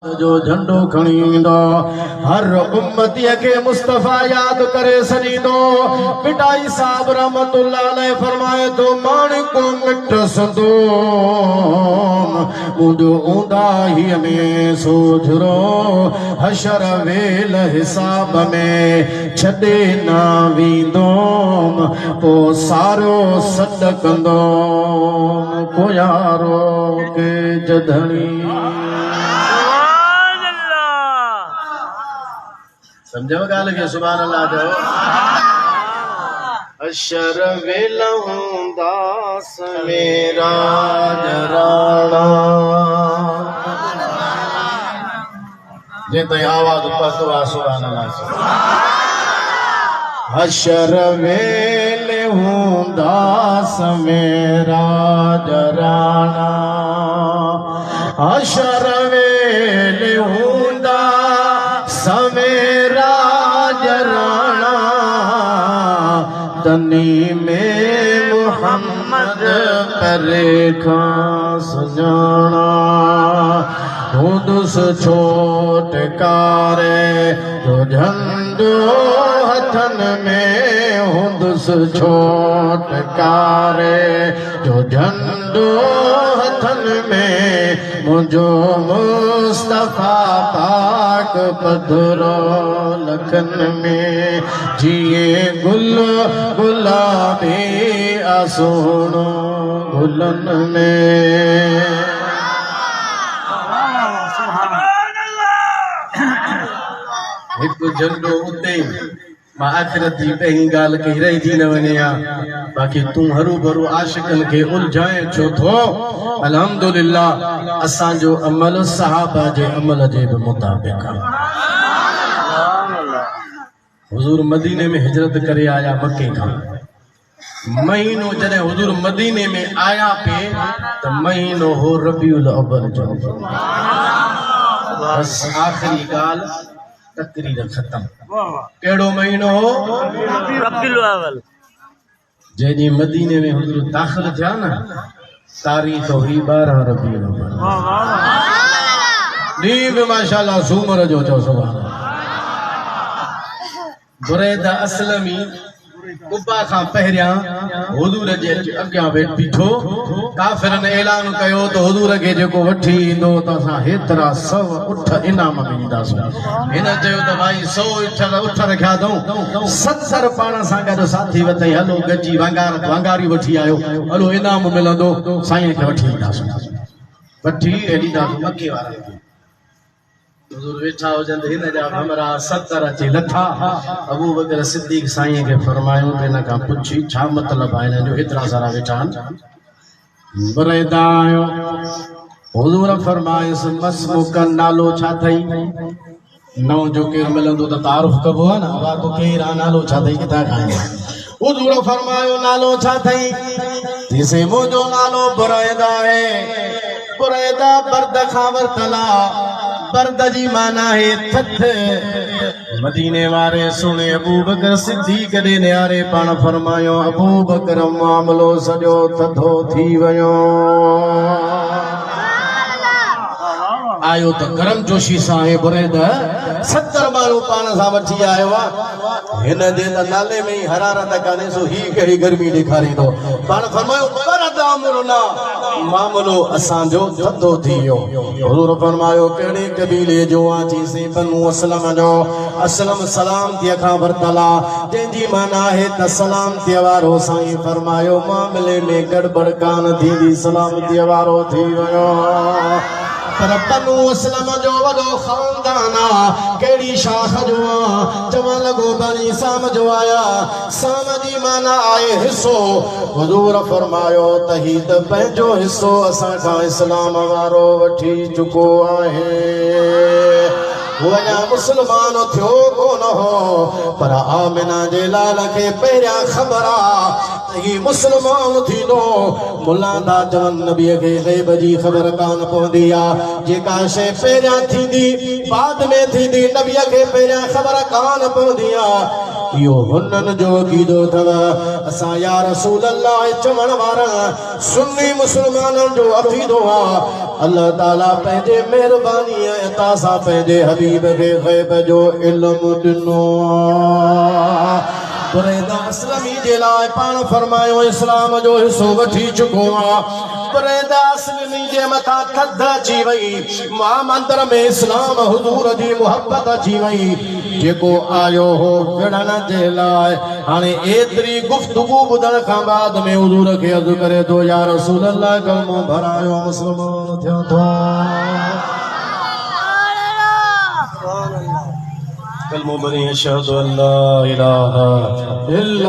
जो झंडो खणी ईंदो हर उम्मतीअ खे मुस्तफ़ा याद करे छॾींदो। पिटाई साहब रहमतुल्लाह अलैह फरमाए थो माणिको मिट सदो मुंहिंजो ऊंदाहीअ में सोझरो हशर वेल हिसाब में छॾे न वेंदो पोइ सारो सॾ कंदो कोयारो के जधणी। समझो गाल के सुभान अल्लाह जो अशर वेलहूं दास मेरा जराना जे तो आवाज पस्तो आ सुभान अल्लाह। अशर वेलहूं दास मेरा जराना अशर वेलहूं दास मेरा जराना तनी में मोहम्मद परे खां सजाना हुदुस छोट कारे जो झंडो हथन में हुदुस छोट कारे जो झंडो हथन में मुझो मुस्तफ़ा पाक पधरो लखन में जिए गुल गुलाबी आसोनो गुलन में। एक झंडो उते मां आखिरत जी पहिरीं ॻाल्हि कही रहिजी न वञे बाक़ी तूं हरू भरू आशिकनि खे उलझाए छो थो। अल्हम्दुलिल्लाह असांजो अमल सहाबा जे अमल जे बि मुताबिक़ हुजूर मदीने में हिजरत करे आया मके खां महीनो जॾहिं हुजूर मदीने में आया पे त महीनो हो रबीउल अव्वल जो बस आखिरी ॻाल्हि तकरीर खत्म। केड़ो महीनो हो रबीउल अव्वल जैदी मदीने में हुजूर दाखिल थिया न तारीख हुई 12 रबीउल अव्वल ॾींहुं बि माशाअल्लाह सूमर जो चओ सुभान बुरैदा असलमी कुबा खां पहिरियां हुजूर जे अॻियां वेठ बीठो काफ़िरनि ऐलान कयो त हुजूर खे जेको वठी ईंदो त असां हेतिरा 100 उठ इनाम में ॾींदासीं। हिन चयो त भाई 100 उठ रखिया अथऊं 70 पाण सां गॾु साथी वतई हलो गॾिजी वांगारी वठी आयो हलो इनाम मिलंदो साईं खे वठी ईंदासीं वठी ॾींदासीं मके वारनि खे। हुजूर वेठा हुजन हिन जा हमरा 70 अची लथा अबू बकर सिद्दीक साईं खे फरमायो हिन खां पुछी छा मतलब आहे हिन जो एतिरा सारा वेठा आहिनि। बुरैदा आयो हुजूर फरमायसि मसमुक नालो छा अथई नओं जो केरु मिलंदो त तारुफ़ कबो आहे न वाको केरु आहे नालो छा अथई किथां खाईंदा। हुजूर फरमायो नालो छा अथई जिसे मुंहिंजो नालो बुरैदा आहे बुरैदा बर्द खां वरतला बर्द जी माना है थथ। मदीने वारे सुने अबू बकर सिद्दीक ॾे न्यारे पाण फरमायो अबू बकर मामलो सॼो थधो थी वियो आयो त गरम जोशी सां हे बुरैदा 70 माण्हू पाण सां वठी आयो आहे हिन जे त नाले में ई हरारत कान्हे सो ही कहिड़ी गर्मी ॾेखारींदो पाण फरमायो बरद अमरुना मामलो असांजो थधो थी वियो। हुजूर फरमायो कहिड़े कबीले जो आहे चईसीं बनु असलम जो असलम सलामतीअ खां वरतला जंहिंजी माना आहे त सलामतीअ वारो साईं फरमायो मामले में गड़बड़ कान थींदी सलामतीअ वारो थी वियो पर बनु असलम जो वॾो ख़ानदान आहे कहिड़ी शाख जो आहे चवण लॻो बनी साम जो आया साम जी माना आहे हिसो। हुजूर फरमायो त ही त पंहिंजो हिसो असां खां इस्लाम वारो वठी चुको आहे वञा मुस्लमान थियो कोन हो पर आमिना जे लाल खे पहिरियां ख़बर आहे ही मुसलमान थी नो मुल्ला दा जवन नबी के गैब जी खबर कान पवंदी आ जेका शे पहिरियां थींदी बाद में थींदी नबी के पहिरियां खबर कान पवंदी आ यो हुनन जो कीदो थव असा या रसूल अल्लाह चवण वारा सुन्नी मुसलमानन जो अकीदो आ अल्लाह ताला पंहिंजे मेहरबानी ऐं तासा पंहिंजे हबीब खे गैब जो इल्म ॾिनो बुरैदा असलमी जे लाइ पाण फरमायो इस्लाम जो हिस्सो वठी चुको आ बुरैदा असलमी जे मथां थधि अची वई मां मंदर में इस्लाम हुजूर जी मुहब्बत अची वई जेको आयो हो विढ़ण जे लाइ हाणे एतिरी गुफ्तगू ॿुधण खां बाद में हुजूर खे अर्ज़ु करे थो या रसूल अल्लाह कलमो भरायो मुस्लमान थियो थो कलमो भरी अशहदु अल्ला इलाहा इल्ला